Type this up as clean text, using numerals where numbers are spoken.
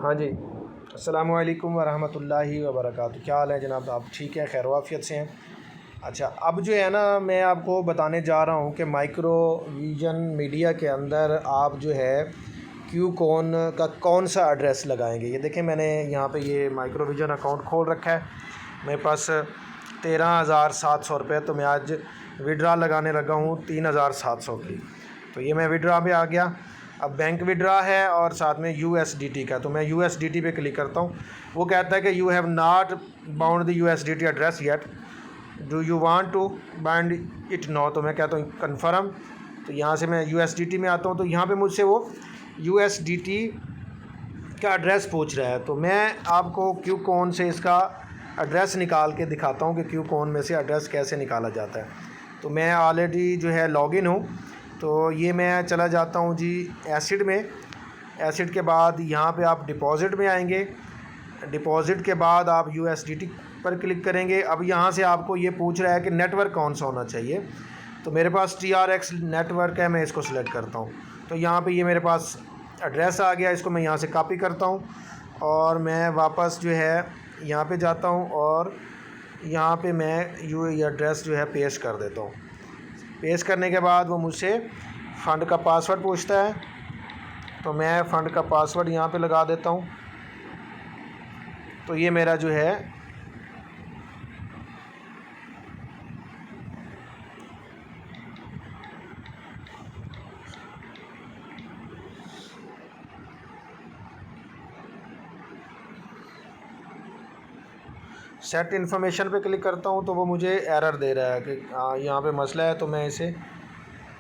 हाँ जी। अस्सलामुअलैकुम वरहमतुल्लाहि वबरकातुहू। क्या हाल है जनाब? आप ठीक हैं, खैर वाफ़ियत से हैं? अच्छा, अब जो है ना मैं आपको बताने जा रहा हूँ कि माइक्रोविजन मीडिया के अंदर आप जो है क्यू कॉन का कौन सा एड्रेस लगाएंगे। ये देखें, मैंने यहाँ पे ये माइक्रोविजन अकाउंट खोल रखा है। मेरे पास 13,700 रुपये, तो मैं आज विड्रा लगाने लगा हूँ 3,700 की। तो ये मैं विड्रा पे आ गया। अब बैंक विड्रा है और साथ में यूएसडीटी का, तो मैं यूएसडीटी पे क्लिक करता हूँ। वो कहता है कि you have not bound the USDT address yet, do you want to bind it no. तो मैं कहता हूँ कन्फर्म। तो यहाँ से मैं यूएसडीटी में आता हूँ, तो यहाँ पे मुझसे वो यूएसडीटी का एड्रेस पूछ रहा है। तो मैं आपको क्यू कॉन से इसका एड्रेस निकाल के दिखाता हूँ कि क्यू कॉन में से एड्रेस कैसे निकाला जाता है। तो मैं ऑलरेडी जो है लॉगिन हूँ, तो ये मैं चला जाता हूँ जी एसिड में। एसिड के बाद यहाँ पे आप डिपॉज़िट में आएंगे। डिपॉज़िट के बाद आप यूएसडीटी पर क्लिक करेंगे। अब यहाँ से आपको ये पूछ रहा है कि नेटवर्क कौन सा होना चाहिए। तो मेरे पास TRX नेटवर्क है, मैं इसको सिलेक्ट करता हूँ। तो यहाँ पे ये मेरे पास एड्रेस आ गया। इसको मैं यहाँ से कॉपी करता हूँ और मैं वापस जो है यहाँ पे जाता हूँ और यहाँ पे मैं ये एड्रेस जो है पेस्ट कर देता हूँ। पेस्ट करने के बाद वो मुझसे फ़ंड का पासवर्ड पूछता है, तो मैं फ़ंड का पासवर्ड यहाँ पे लगा देता हूँ। तो ये मेरा जो है सेट इन्फॉर्मेशन पे क्लिक करता हूँ, तो वो मुझे एरर दे रहा है कि यहाँ पे मसला है। तो मैं इसे